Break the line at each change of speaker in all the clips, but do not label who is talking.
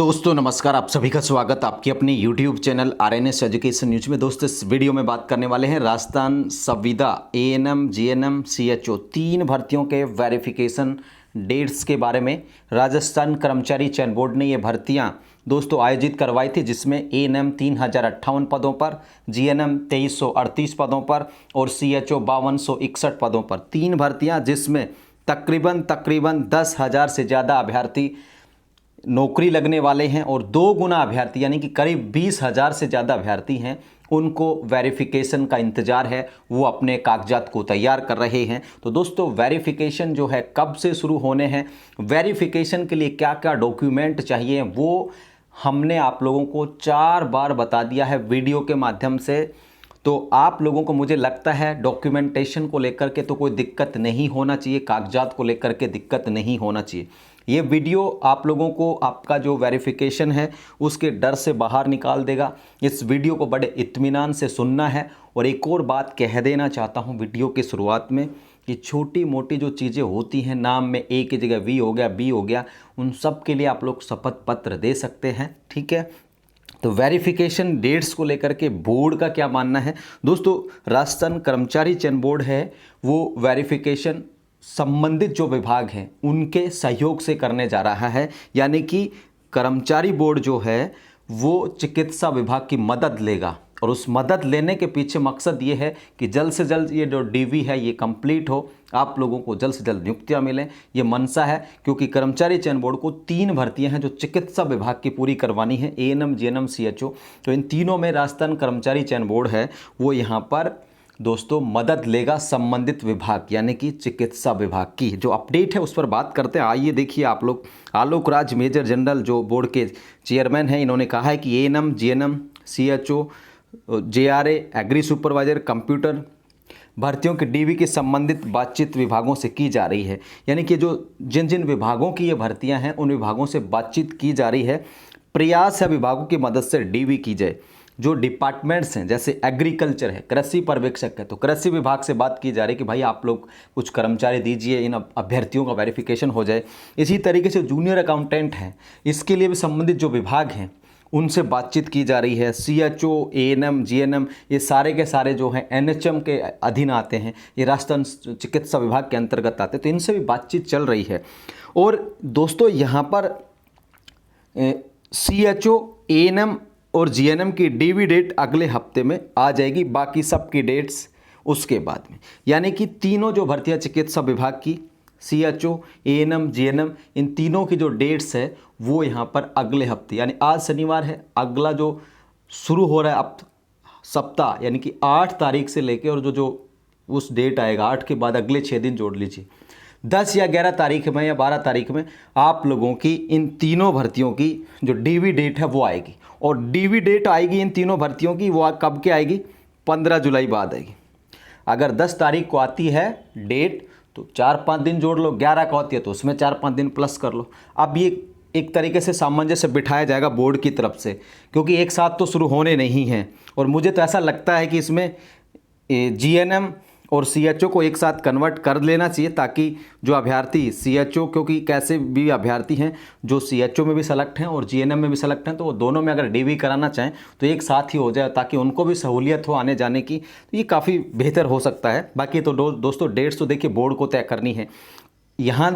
दोस्तों नमस्कार, आप सभी का स्वागत आपकी अपनी YouTube channel RNS education news में। दोस्तों इस वीडियो में बात करने वाले हैं राजस्थान संविदा ANM GNM CHO तीन भर्तियों के वेरिफिकेशन डेट्स के बारे में। राजस्थान कर्मचारी चयन बोर्ड ने ये भर्तियां दोस्तों आयोजित करवाई थी, जिसमें ANM 3058 पदों पर, GNM 2338 पदों पर और CHO 5261 पदों पर। तीन भर्तियां जिसमें तकरीबन 10,000 से ज़्यादा अभ्यर्थी नौकरी लगने वाले हैं और 2 गुना अभ्यर्थी यानी कि करीब 20,000 से ज़्यादा अभ्यर्थी हैं, उनको वेरिफिकेशन का इंतज़ार है, वो अपने कागजात को तैयार कर रहे हैं। तो दोस्तों वेरिफिकेशन जो है कब से शुरू होने हैं, वेरिफिकेशन के लिए क्या क्या डॉक्यूमेंट चाहिए, वो हमने आप लोगों को 4 बार बता दिया है वीडियो के माध्यम से। तो आप लोगों को मुझे लगता है डॉक्यूमेंटेशन को लेकर के तो कोई दिक्कत नहीं होना चाहिए, कागजात को लेकर के दिक्कत नहीं होना चाहिए। ये वीडियो आप लोगों को आपका जो वेरिफिकेशन है उसके डर से बाहर निकाल देगा। इस वीडियो को बड़े इत्मीनान से सुनना है। और एक और बात कह देना चाहता हूँ वीडियो की शुरुआत में कि छोटी मोटी जो चीज़ें होती हैं, नाम में ए की जगह वी हो गया, बी हो गया, उन सब के लिए आप लोग शपथ पत्र दे सकते हैं, ठीक है। तो वेरिफिकेशन डेट्स को लेकर के बोर्ड का क्या मानना है दोस्तों। राजस्थान कर्मचारी चयन बोर्ड है वो वेरिफिकेशन संबंधित जो विभाग हैं उनके सहयोग से करने जा रहा है, यानी कि कर्मचारी बोर्ड जो है वो चिकित्सा विभाग की मदद लेगा। और उस मदद लेने के पीछे मकसद ये है कि जल्द से जल्द ये जो डीवी है ये कंप्लीट हो, आप लोगों को जल्द से जल्द नियुक्तियां मिलें, ये मनसा है। क्योंकि कर्मचारी चयन बोर्ड को 3 भर्तियां हैं जो चिकित्सा विभाग की पूरी करवानी है, ANM GNM CHO। तो इन तीनों में राजस्थान कर्मचारी चयन बोर्ड है वो यहाँ पर दोस्तों मदद लेगा संबंधित विभाग यानी कि चिकित्सा विभाग की। जो अपडेट है उस पर बात करते हैं। आइए देखिए आप लोग, आलोक राज मेजर जनरल जो बोर्ड के चेयरमैन हैं, इन्होंने कहा है कि ANM GNM CHO JRA agri supervisor computer भर्तियों के DV की संबंधित बातचीत विभागों से की जा रही है। यानी कि जो जिन जिन विभागों की ये भर्तियां हैं उन विभागों से बातचीत की जा रही है। प्रयास है विभागों की मदद से DV की जाए। जो डिपार्टमेंट्स हैं जैसे एग्रीकल्चर है, कृषि पर्यवेक्षक है, तो कृषि विभाग से बात की जा रही है कि भाई आप लोग कुछ कर्मचारी दीजिए, इन अभ्यर्थियों का वेरिफिकेशन हो जाए। इसी तरीके से जूनियर अकाउंटेंट हैं, इसके लिए भी संबंधित जो विभाग हैं उनसे बातचीत की जा रही है। CHO ANM GNM ये सारे के सारे जो हैं NHM के अधीन आते हैं, ये राजस्थान चिकित्सा विभाग के अंतर्गत आते हैं, तो इनसे भी बातचीत चल रही है। और दोस्तों यहाँ पर CHO ANM और GNM की DV डेट अगले हफ्ते में आ जाएगी, बाकी सब की डेट्स उसके बाद में। यानी कि तीनों जो भर्तियां चिकित्सा विभाग की, CHO ANM GNM, इन तीनों की जो डेट्स है वो यहाँ पर अगले हफ्ते यानी आज शनिवार है, अगला जो शुरू हो रहा है अब सप्ताह यानी कि 8 तारीख से लेके और जो उस डेट आएगा 8 के बाद अगले 6 दिन जोड़ लीजिए, 10 या 11 तारीख में या 12 तारीख में आप लोगों की इन तीनों भर्तियों की जो DV डेट है वो आएगी। और DV डेट आएगी इन तीनों भर्तियों की, वो कब के आएगी, 15 जुलाई बाद आएगी। अगर 10 तारीख को आती है डेट तो 4-5 दिन जोड़ लो, 11 को आती है तो उसमें 4-5 दिन प्लस कर लो। अब ये एक तरीके से सामंजस्य बिठाया जाएगा बोर्ड की तरफ से, क्योंकि एक साथ तो शुरू होने नहीं हैं। और मुझे तो ऐसा लगता है कि इसमें GNM और CHO को एक साथ कन्वर्ट कर लेना चाहिए, ताकि जो अभ्यर्थी CHO, क्योंकि कैसे भी अभ्यर्थी हैं जो CHO में भी सेलेक्ट हैं और GNM में भी सेलेक्ट हैं, तो वो दोनों में अगर DV कराना चाहें तो एक साथ ही हो जाए, ताकि उनको भी सहूलियत हो आने जाने की। तो ये काफ़ी बेहतर हो सकता है। बाकी तो दोस्तों डेट्स तो देखिए बोर्ड को तय करनी है। यहाँ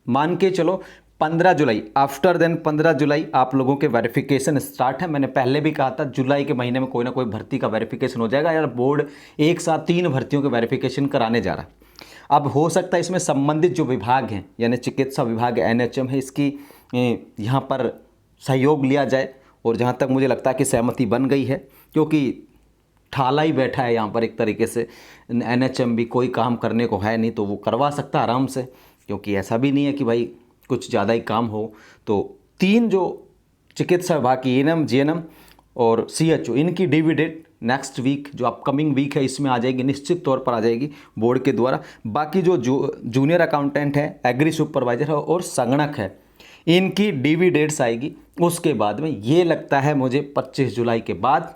मान के चलो 15 जुलाई, आफ्टर देन 15 जुलाई आप लोगों के वेरिफिकेशन स्टार्ट है। मैंने पहले भी कहा था जुलाई के महीने में कोई ना कोई भर्ती का वेरिफिकेशन हो जाएगा। यार बोर्ड एक साथ 3 भर्तियों के वेरिफिकेशन कराने जा रहा है। अब हो सकता है इसमें संबंधित जो विभाग हैं यानी चिकित्सा विभाग NHM है, इसकी यहाँ पर सहयोग लिया जाए। और जहाँ तक मुझे लगता है कि सहमति बन गई है, क्योंकि ठाला ही बैठा है यहाँ पर एक तरीके से। NHM भी कोई काम करने को है नहीं तो वो करवा सकता है आराम से, क्योंकि ऐसा भी नहीं है कि भाई कुछ ज़्यादा ही काम हो। तो 3 जो चिकित्सा विभाग की ANM GNM और CHO, इनकी DV डेट नेक्स्ट वीक जो अपकमिंग वीक है इसमें आ जाएगी, निश्चित तौर पर आ जाएगी बोर्ड के द्वारा। बाकी जो जूनियर अकाउंटेंट है, एग्री सुपरवाइजर है और संगणक है, इनकी DV डेट्स आएगी उसके बाद में। ये लगता है मुझे 25 जुलाई के बाद,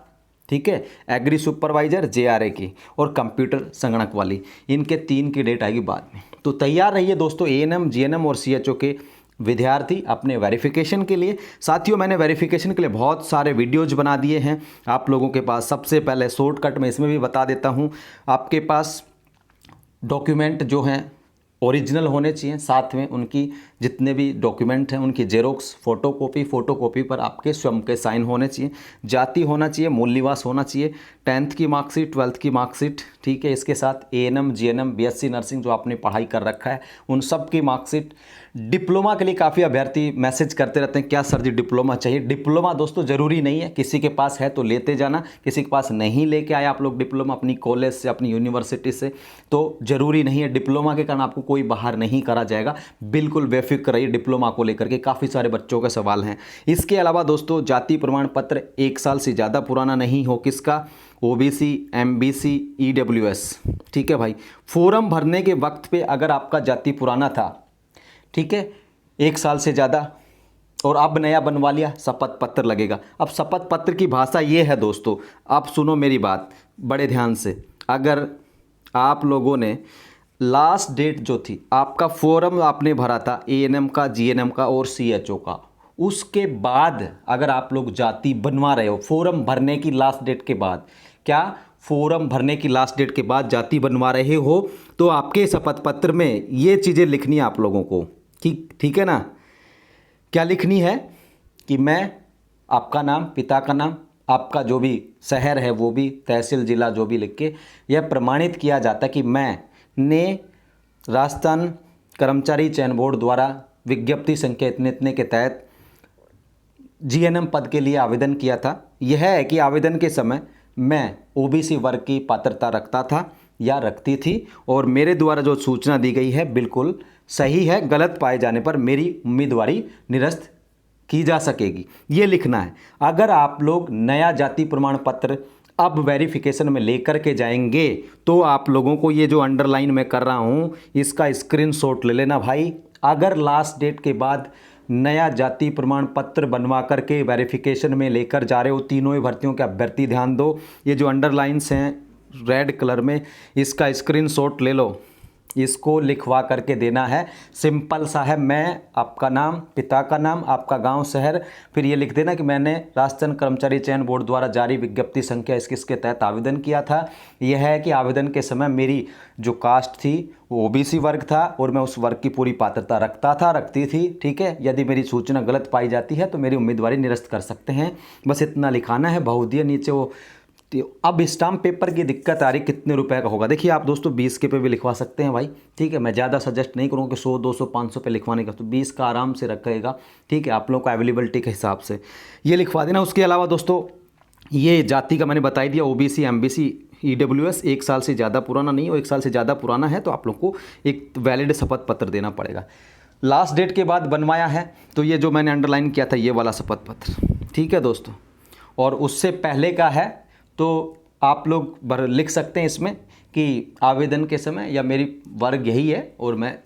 ठीक है। एग्री सुपरवाइजर JRA की और कंप्यूटर संगणक वाली, इनके 3 की डेट आएगी बाद में। तो तैयार रहिए दोस्तों ANM GNM और CHO के विद्यार्थी अपने वेरिफिकेशन के लिए। साथियों, मैंने वेरिफिकेशन के लिए बहुत सारे वीडियोज बना दिए हैं आप लोगों के पास। सबसे पहले शॉर्टकट में इसमें भी बता देता हूँ, आपके पास डॉक्यूमेंट जो हैं ओरिजिनल होने चाहिए, साथ में उनकी जितने भी डॉक्यूमेंट हैं उनकी जेरोक्स, फ़ोटोकॉपी पर आपके स्वयं के साइन होने चाहिए, जाति होना चाहिए, मूल निवास होना चाहिए, 10th की मार्कशीट, 12th की मार्कशीट, ठीक है। इसके साथ एएनएम, जीएनएम, बीएससी नर्सिंग जो आपने पढ़ाई कर रखा है उन सब की मार्कशीट। डिप्लोमा के लिए काफ़ी अभ्यर्थी मैसेज करते रहते हैं, क्या सर जी डिप्लोमा चाहिए। डिप्लोमा दोस्तों ज़रूरी नहीं है, किसी के पास है तो लेते जाना, किसी के पास नहीं लेके आए आप लोग डिप्लोमा अपनी कॉलेज से, अपनी यूनिवर्सिटी से, तो ज़रूरी नहीं है। डिप्लोमा के कारण आपको कोई बाहर नहीं करा जाएगा, बिल्कुल बेफिक्र रहिए डिप्लोमा को लेकर के, काफ़ी सारे बच्चों के सवाल हैं। इसके अलावा दोस्तों जाति प्रमाण पत्र 1 साल से ज़्यादा पुराना नहीं हो, किसका, ओबीसी, एमबीसी, ईडब्ल्यूएस, ठीक है भाई। फॉर्म भरने के वक्त पे अगर आपका जाति पुराना था, ठीक है, 1 साल से ज़्यादा, और अब नया बनवा लिया, शपथ पत्र लगेगा। अब शपथ पत्र की भाषा ये है दोस्तों, आप सुनो मेरी बात बड़े ध्यान से। अगर आप लोगों ने लास्ट डेट जो थी, आपका फॉर्म आपने भरा था एएनएम का, जीएनएम का और सीएचओ का, उसके बाद अगर आप लोग जाति बनवा रहे हो, फॉर्म भरने की लास्ट डेट के बाद, क्या फॉर्म भरने की लास्ट डेट के बाद जाति बनवा रहे हो, तो आपके शपथ पत्र में ये चीज़ें लिखनी है आप लोगों को, ठीक है ना। क्या लिखनी है कि मैं, आपका नाम, पिता का नाम, आपका जो भी शहर है वो भी, तहसील, जिला जो भी लिख के यह प्रमाणित किया जाता है कि मैंने राजस्थान कर्मचारी चयन बोर्ड द्वारा विज्ञप्ति संख्या इतने इतने के तहत जीएनएम पद के लिए आवेदन किया था। यह है कि आवेदन के समय मैं ओबीसी वर्ग की पात्रता रखता था या रखती थी, और मेरे द्वारा जो सूचना दी गई है बिल्कुल सही है, गलत पाए जाने पर मेरी उम्मीदवारी निरस्त की जा सकेगी, ये लिखना है। अगर आप लोग नया जाति प्रमाण पत्र अब वेरिफिकेशन में लेकर के जाएंगे तो आप लोगों को ये जो अंडरलाइन मैं कर रहा हूँ इसका स्क्रीनशॉट ले लेना भाई। अगर लास्ट डेट के बाद नया जाति प्रमाण पत्र बनवा करके वेरिफिकेशन में लेकर जा रहे हो, तीनों ही भर्तियों के अभ्यर्थी ध्यान दो, ये जो अंडरलाइंस हैं रेड कलर में, इसका स्क्रीनशॉट ले लो, इसको लिखवा करके देना है। सिंपल सा है, मैं, आपका नाम, पिता का नाम, आपका गांव, शहर, फिर ये लिख देना कि मैंने राजस्थान कर्मचारी चयन बोर्ड द्वारा जारी विज्ञप्ति संख्या इसके तहत आवेदन किया था। यह है कि आवेदन के समय मेरी जो कास्ट थी वो ओबीसी वर्ग था और मैं उस वर्ग की पूरी पात्रता रखती थी, ठीक है। यदि मेरी सूचना गलत पाई जाती है तो मेरी उम्मीदवारी निरस्त कर सकते हैं, बस इतना लिखाना है। बहुदिया नीचे वो, अब स्टाम्प पेपर की दिक्कत आ रही, कितने रुपए का होगा, देखिए आप दोस्तों 20 के पे भी लिखवा सकते हैं भाई, ठीक है। मैं ज़्यादा सजेस्ट नहीं करूँगा कि 100, 200, 500 पे लिखवाने का, तो 20 का आराम से रखेगा, ठीक है, आप लोगों को अवेलेबिलिटी के हिसाब से ये लिखवा देना। उसके अलावा दोस्तों ये जाति का मैंने बता ही दिया, ओबीसी, एमबीसी, ईडब्ल्यूएस 1 साल से ज़्यादा पुराना नहीं हो, 1 साल से ज़्यादा पुराना है तो आप लोग को एक वैलिड शपथ पत्र देना पड़ेगा। लास्ट डेट के बाद बनवाया है तो ये जो मैंने अंडरलाइन किया था ये वाला शपथ पत्र, ठीक है दोस्तों। और उससे पहले का है तो आप लोग लिख सकते हैं इसमें कि आवेदन के समय या मेरी वर्ग यही है और मैं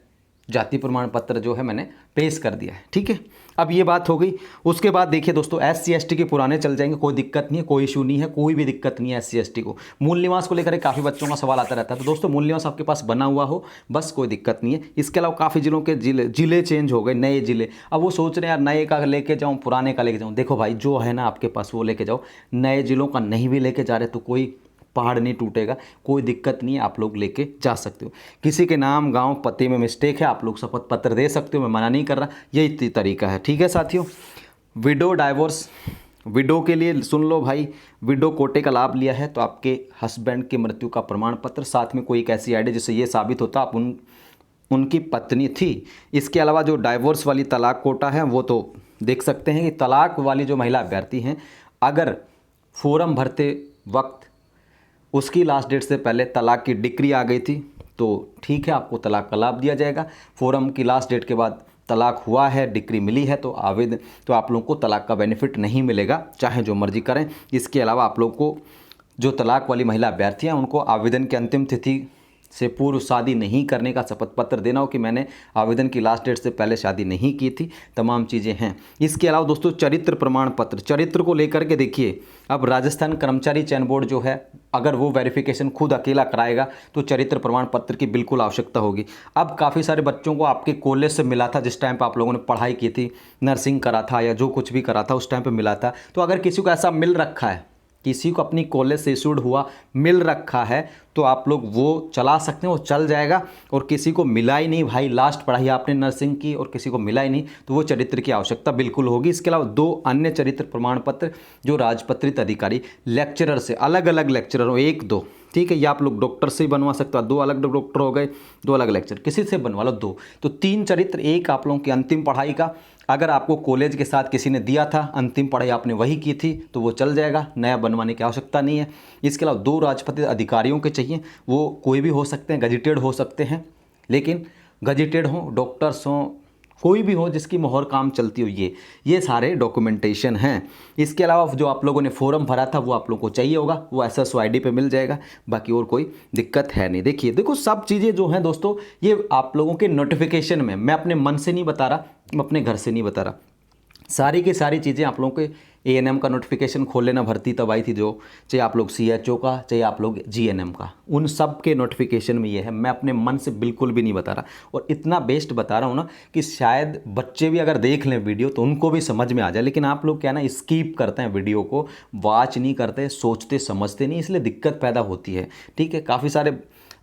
जाति प्रमाण पत्र जो है मैंने पेश कर दिया है, ठीक है। अब ये बात हो गई। उसके बाद देखिए दोस्तों SC ST के पुराने चल जाएंगे, कोई दिक्कत नहीं है, कोई इशू नहीं है, कोई भी दिक्कत नहीं है SC ST को। मूल निवास को लेकर काफ़ी बच्चों का सवाल आता रहता है, तो दोस्तों मूल निवास आपके पास बना हुआ हो बस, कोई दिक्कत नहीं है। इसके अलावा काफ़ी जिलों के जिले चेंज हो गए, नए जिले, अब वो सोच रहे हैं यार नए का लेके जाऊँ पुराने का लेके जाऊँ। देखो भाई जो है ना आपके पास वो लेके जाओ, नए जिलों का नहीं भी लेके जा रहे तो कोई पहाड़ नहीं टूटेगा, कोई दिक्कत नहीं है, आप लोग लेके जा सकते हो। किसी के नाम, गांव, पते में मिस्टेक है, आप लोग शपथ पत्र दे सकते हो, मैं मना नहीं कर रहा, यही तरीका है, ठीक है साथियों। विडो डाइवोर्स, विडो के लिए सुन लो भाई, विडो कोटे का लाभ लिया है तो आपके हस्बैंड की मृत्यु का प्रमाण पत्र, साथ में कोई एक ऐसी आईडी जिससे ये साबित होता आप उनकी पत्नी थी। इसके अलावा जो डाइवोर्स वाली तलाक कोटा है वो तो देख सकते हैं कि तलाक वाली जो महिला अभ्यर्थी हैं, अगर फॉर्म भरते वक्त उसकी लास्ट डेट से पहले तलाक की डिक्री आ गई थी तो ठीक है, आपको तलाक का लाभ दिया जाएगा। फॉर्म की लास्ट डेट के बाद तलाक हुआ है, डिक्री मिली है तो आप लोगों को तलाक का बेनिफिट नहीं मिलेगा, चाहे जो मर्जी करें। इसके अलावा आप लोग को जो तलाक वाली महिला अभ्यर्थी हैं उनको आवेदन की अंतिम तिथि से पूर्व शादी नहीं करने का शपथ पत्र देना हो कि मैंने आवेदन की लास्ट डेट से पहले शादी नहीं की थी, तमाम चीज़ें हैं। इसके अलावा दोस्तों चरित्र प्रमाण पत्र, चरित्र को लेकर के देखिए, अब राजस्थान कर्मचारी चयन बोर्ड जो है अगर वो वेरिफिकेशन खुद अकेला कराएगा तो चरित्र प्रमाण पत्र की बिल्कुल आवश्यकता होगी। अब काफ़ी सारे बच्चों को आपके कॉलेज से मिला था, जिस टाइम पर आप लोगों ने पढ़ाई की थी, नर्सिंग करा था या जो कुछ भी करा था उस टाइम पर मिला था। तो अगर किसी को ऐसा मिल रखा है, किसी को अपनी कॉलेज से इशूड हुआ मिल रखा है, तो आप लोग वो चला सकते हैं, वो चल जाएगा। और किसी को मिला ही नहीं भाई, लास्ट पढ़ाई आपने नर्सिंग की और किसी को मिला ही नहीं, तो वो चरित्र की आवश्यकता बिल्कुल होगी। इसके अलावा 2 अन्य चरित्र प्रमाण पत्र जो राजपत्रित अधिकारी लेक्चरर से, अलग अलग लेक्चरर हो, 1-2, ठीक है, या आप लोग डॉक्टर से ही बनवा सकते हो, 2 अलग डॉक्टर हो गए, 2 अलग लेक्चर, किसी से बनवा लो 2, तो 3 चरित्र। एक आप लोगों की अंतिम पढ़ाई का, अगर आपको कॉलेज के साथ किसी ने दिया था, अंतिम पढ़ाई आपने वही की थी, तो वो चल जाएगा, नया बनवाने की आवश्यकता नहीं है। इसके अलावा 2 राजपत्रित अधिकारियों के चाहिए, वो कोई भी हो सकते हैं, गजेटेड हो सकते हैं, लेकिन गजेटेड हों, डॉक्टर्स हों, कोई भी हो जिसकी मोहर काम चलती हो, ये सारे डॉक्यूमेंटेशन हैं। इसके अलावा जो आप लोगों ने फॉर्म भरा था वो आप लोगों को चाहिए होगा, वो SSYD पे मिल जाएगा, बाकी और कोई दिक्कत है नहीं। देखो सब चीज़ें जो हैं दोस्तों, ये आप लोगों के नोटिफिकेशन में, मैं अपने मन से नहीं बता रहा, मैं अपने घर से नहीं बता रहा, सारी की सारी चीज़ें आप लोगों के ANM का नोटिफिकेशन खोल लेना, भर्ती तब आई थी जो, चाहे आप लोग CHO का, चाहे आप लोग GNM का, उन सब के नोटिफिकेशन में ये है। मैं अपने मन से बिल्कुल भी नहीं बता रहा, और इतना बेस्ट बता रहा हूँ ना कि शायद बच्चे भी अगर देख लें वीडियो तो उनको भी समझ में आ जाए। लेकिन आप लोग क्या ना, स्किप करते हैं वीडियो को, वॉच नहीं करते, सोचते समझते नहीं, इसलिए दिक्कत पैदा होती है। ठीक है, काफ़ी सारे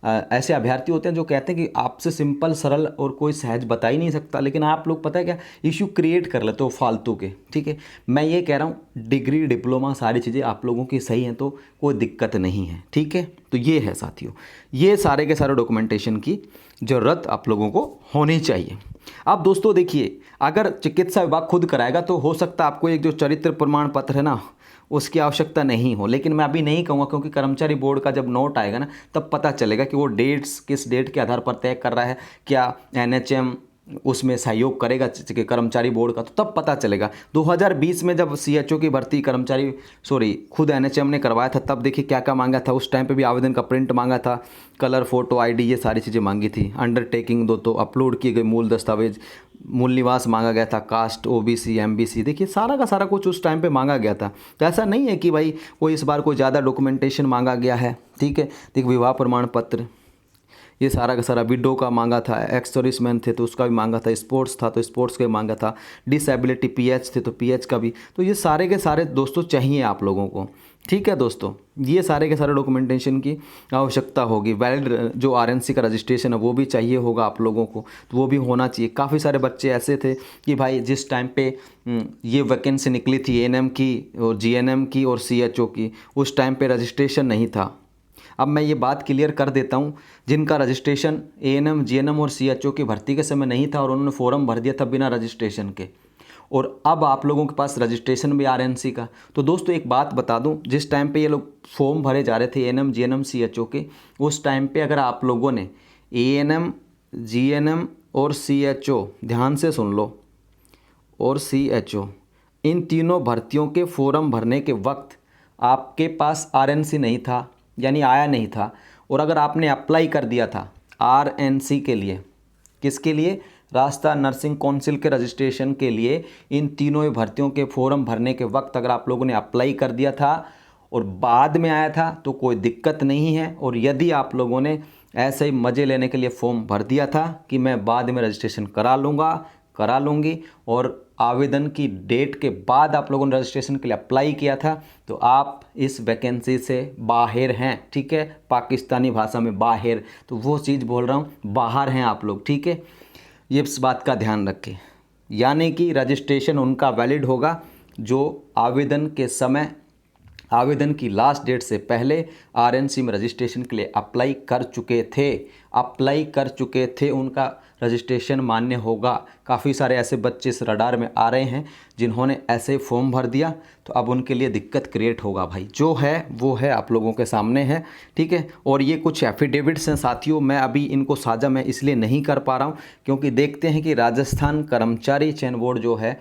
ऐसे अभ्यर्थी होते हैं जो कहते हैं कि आपसे सिंपल सरल और कोई सहज बता ही नहीं सकता, लेकिन आप लोग पता है क्या इश्यू क्रिएट कर लेते हो फालतू के। ठीक है, मैं ये कह रहा हूँ डिग्री डिप्लोमा सारी चीज़ें आप लोगों की सही हैं तो कोई दिक्कत नहीं है। ठीक है, तो ये है साथियों, ये सारे के सारे डॉक्यूमेंटेशन की ज़रूरत आप लोगों को होनी चाहिए। अब दोस्तों देखिए, अगर चिकित्सा विभाग खुद कराएगा तो हो सकता है आपको एक जो चरित्र प्रमाण पत्र है ना उसकी आवश्यकता नहीं हो, लेकिन मैं अभी नहीं कहूँगा, क्योंकि कर्मचारी बोर्ड का जब नोट आएगा ना तब पता चलेगा कि वो डेट्स किस डेट के आधार पर तय कर रहा है, क्या NHM उसमें सहयोग करेगा कर्मचारी बोर्ड का, तो तब पता चलेगा। 2020 में जब CHO की भर्ती खुद NHM ने करवाया था, तब देखिए क्या क्या मांगा था। उस टाइम पे भी आवेदन का प्रिंट मांगा था, कलर, फोटो, ID, ये सारी चीज़ें मांगी थी। अंडरटेकिंग 2 तो अपलोड किए गए मूल दस्तावेज, मूल निवास मांगा गया था, कास्ट, OBC, MBC, देखिए सारा का सारा कुछ उस टाइम पे मांगा गया था। तो ऐसा नहीं है कि भाई कोई इस बार कोई ज़्यादा डॉक्यूमेंटेशन मांगा गया है। ठीक है, देखिए विवाह प्रमाण पत्र, ये सारा का सारा, विडो का मांगा था, एक्स सर्विसमैन थे तो उसका भी मांगा था, स्पोर्ट्स था तो स्पोर्ट्स का भी मांगा था, डिसेबिलिटी PH थे तो PH का भी, तो ये सारे के सारे दोस्तों चाहिए आप लोगों को। ठीक है दोस्तों, ये सारे के सारे डॉक्यूमेंटेशन की आवश्यकता होगी। वैलिड जो RNC का रजिस्ट्रेशन है वो भी चाहिए होगा आप लोगों को, तो वो भी होना चाहिए। काफ़ी सारे बच्चे ऐसे थे कि भाई जिस टाइम पे ये वैकेंसी निकली थी ANM की और GNM की और CHO की, उस टाइम पे रजिस्ट्रेशन नहीं था। अब मैं ये बात क्लियर कर देता हूँ, जिनका रजिस्ट्रेशन ANM, GNM और CHO की भर्ती के समय नहीं था और उन्होंने फॉर्म भर दिया था बिना रजिस्ट्रेशन के, और अब आप लोगों के पास रजिस्ट्रेशन भी RNC का, तो दोस्तों एक बात बता दूं, जिस टाइम पे ये लोग फॉर्म भरे जा रहे थे ANM, GNM, CHO के, उस टाइम पे अगर आप लोगों ने ANM, GNM और CHO, ध्यान से सुन लो, और CHO, इन तीनों भर्तियों के फॉर्म भरने के वक्त आपके पास RNC नहीं था, यानी आया नहीं था, और अगर आपने अप्लाई कर दिया था RNC के लिए, किसके लिए, राजस्थान नर्सिंग काउंसिल के रजिस्ट्रेशन के लिए, इन तीनों भर्तियों के फॉर्म भरने के वक्त अगर आप लोगों ने अप्लाई कर दिया था और बाद में आया था तो कोई दिक्कत नहीं है। और यदि आप लोगों ने ऐसे ही मज़े लेने के लिए फॉर्म भर दिया था कि मैं बाद में रजिस्ट्रेशन करा लूँगी, और आवेदन की डेट के बाद आप लोगों ने रजिस्ट्रेशन के लिए अप्लाई किया था, तो आप इस वैकेंसी से बाहर हैं। ठीक है, पाकिस्तानी भाषा में बाहर, तो वो चीज़ बोल रहा हूँ, बाहर हैं आप लोग। ठीक है, ये इस बात का ध्यान रखें, यानी कि रजिस्ट्रेशन उनका वैलिड होगा जो आवेदन के समय, आवेदन की लास्ट डेट से पहले RNC में रजिस्ट्रेशन के लिए अप्लाई कर चुके थे, उनका रजिस्ट्रेशन मान्य होगा। काफ़ी सारे ऐसे बच्चे इस रडार में आ रहे हैं जिन्होंने ऐसे फॉर्म भर दिया, तो अब उनके लिए दिक्कत क्रिएट होगा भाई। जो है वो है, आप लोगों के सामने है। ठीक है, और ये कुछ एफिडेविट्स हैं साथियों, मैं अभी इनको साझा मैं इसलिए नहीं कर पा रहा हूँ क्योंकि देखते हैं कि राजस्थान कर्मचारी चयन बोर्ड जो है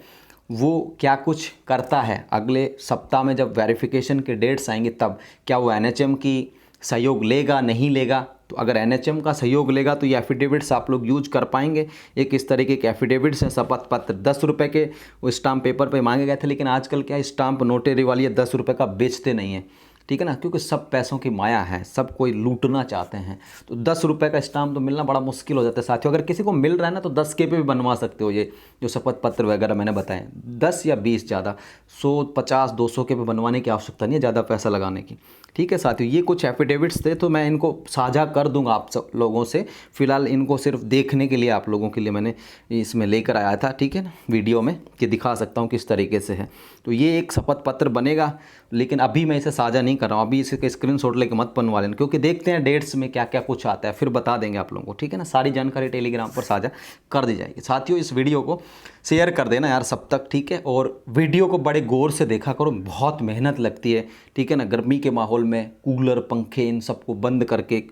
वो क्या कुछ करता है। अगले सप्ताह में जब वेरिफिकेशन के डेट्स आएंगे तब क्या वो NHM की सहयोग लेगा नहीं लेगा, तो अगर एनएचएम का सहयोग लेगा तो ये एफिडेविट्स आप लोग यूज कर पाएंगे। एक इस तरीके के एफिडेविट्स हैं, शपथ पत्र 10 रुपये के वो स्टाम्प पेपर पे मांगे गए थे, लेकिन आजकल क्या स्टाम्प नोटरी वाली 10 रुपये का बेचते नहीं है, ठीक है ना, क्योंकि सब पैसों की माया है, सब कोई लूटना चाहते हैं। तो 10 रुपये का स्टाम्प तो मिलना बड़ा मुश्किल हो जाता है साथियों। अगर किसी को मिल रहा है ना तो 10 के पे भी बनवा सकते हो, ये जो शपथ पत्र वगैरह मैंने बताए 10 या 20, ज़्यादा 100, 50, 200 के पे बनवाने की आवश्यकता नहीं है ज़्यादा पैसा लगाने की, ठीक है साथियों। ये कुछ एफिडेविट्स थे तो मैं इनको साझा कर दूंगा आप सब लोगों से। फिलहाल इनको सिर्फ देखने के लिए आप लोगों के लिए मैंने इसमें लेकर आया था, ठीक है ना, वीडियो में कि दिखा सकता हूँ किस तरीके से है। तो ये एक शपथ पत्र बनेगा, लेकिन अभी मैं इसे साझा नहीं कर रहा हूँ, अभी इसके स्क्रीनशॉट लेके मत बनवा लेना, क्योंकि देखते हैं डेट्स में क्या क्या कुछ आता है, फिर बता देंगे आप लोगों को, ठीक है ना। सारी जानकारी टेलीग्राम पर साझा कर दी जाएगी साथियों। इस वीडियो को शेयर कर देना यार सब तक, ठीक है, और वीडियो को बड़े गौर से देखा करो, बहुत मेहनत लगती है, ठीक है ना। गर्मी के माहौल में कूलर, पंखे इन सबको बंद करके,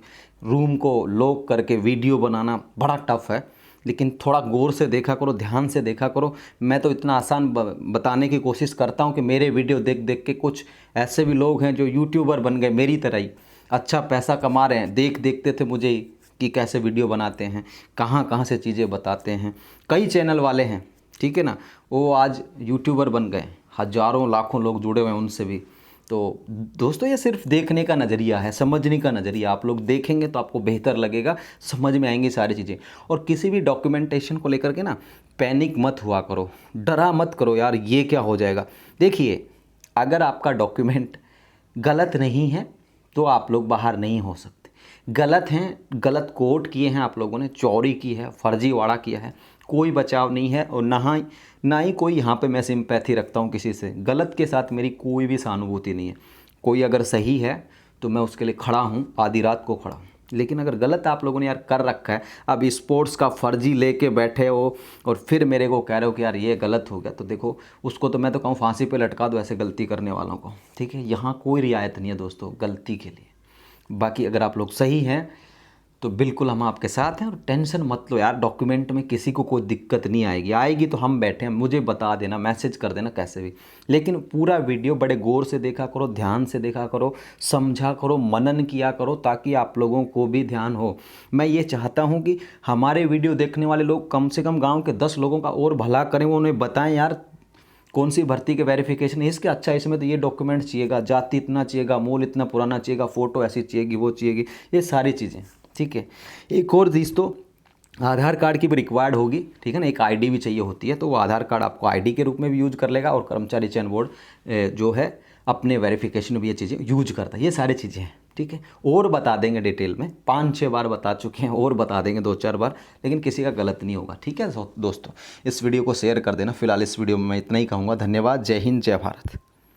रूम को लॉक करके वीडियो बनाना बड़ा टफ है, लेकिन थोड़ा गौर से देखा करो, ध्यान से देखा करो। मैं तो इतना आसान बताने की कोशिश करता हूँ कि मेरे वीडियो देख देख के कुछ ऐसे भी लोग हैं जो यूट्यूबर बन गए मेरी तरह ही, अच्छा पैसा कमा रहे हैं। देखते थे मुझे कि कैसे वीडियो बनाते हैं, कहाँ कहाँ से चीज़ें बताते हैं। कई चैनल वाले हैं, ठीक है ना, वो आज यूट्यूबर बन गए, हज़ारों लाखों लोग जुड़े हुए हैं उनसे भी। तो दोस्तों ये सिर्फ देखने का नज़रिया है, समझने का नज़रिया। आप लोग देखेंगे तो आपको बेहतर लगेगा, समझ में आएंगी सारी चीज़ें। और किसी भी डॉक्यूमेंटेशन को लेकर के ना पैनिक मत हुआ करो, डरा मत करो यार ये क्या हो जाएगा। देखिए अगर आपका डॉक्यूमेंट गलत नहीं है तो आप लोग बाहर नहीं हो सकते। गलत हैं, गलत कोट किए हैं आप लोगों ने, चोरी की है, फर्जीवाड़ा किया है, कोई बचाव नहीं है। और ना ही कोई यहाँ पे मैं सिंपैथी रखता हूँ किसी से। गलत के साथ मेरी कोई भी सहानुभूति नहीं है। कोई अगर सही है तो मैं उसके लिए खड़ा हूँ, आधी रात को खड़ा हूँ। लेकिन अगर गलत आप लोगों ने यार कर रखा है, अब स्पोर्ट्स का फर्जी लेके बैठे हो और फिर मेरे को कह रहे हो कि यार ये गलत हो गया, तो देखो उसको तो मैं तो कहूँ फांसी पे लटका दो ऐसे गलती करने वालों को, ठीक है। यहाँ कोई रियायत नहीं है दोस्तों गलती के लिए। बाकी अगर आप लोग सही हैं तो बिल्कुल हम आपके साथ हैं, और टेंशन मत लो यार, डॉक्यूमेंट में किसी को कोई दिक्कत नहीं आएगी। आएगी तो हम बैठे हैं, मुझे बता देना, मैसेज कर देना कैसे भी। लेकिन पूरा वीडियो बड़े गौर से देखा करो, ध्यान से देखा करो, समझा करो, मनन किया करो, ताकि आप लोगों को भी ध्यान हो। मैं ये चाहता हूँ कि हमारे वीडियो देखने वाले लोग कम से कम गाँव के 10 लोगों का और भला करें, वो उन्हें बताएँ यार कौन सी भर्ती के वेरिफिकेशन है इसके, अच्छा इसमें तो ये डॉक्यूमेंट चाहिएगा, जाति इतना चाहिएगा, मूल इतना पुराना चाहिएगा, फ़ोटो ऐसी चाहिएगी, वो चाहिएगी, ये सारी चीज़ें, ठीक है। एक और चीज़ तो आधार कार्ड की भी रिक्वायर्ड होगी, ठीक है ना। एक आईडी भी चाहिए होती है, तो वो आधार कार्ड आपको आईडी के रूप में भी यूज कर लेगा, और कर्मचारी चयन बोर्ड जो है अपने वेरिफिकेशन में ये चीज़ें यूज करता है। ये सारी चीज़ें हैं, ठीक है। और बता देंगे डिटेल में, 5-6 बार बता चुके हैं, और बता देंगे 2-4 बार, लेकिन किसी का गलत नहीं होगा, ठीक है दोस्तों। इस वीडियो को शेयर कर देना। फिलहाल इस वीडियो में मैं इतना ही कहूँगा। धन्यवाद। जय हिंद, जय भारत।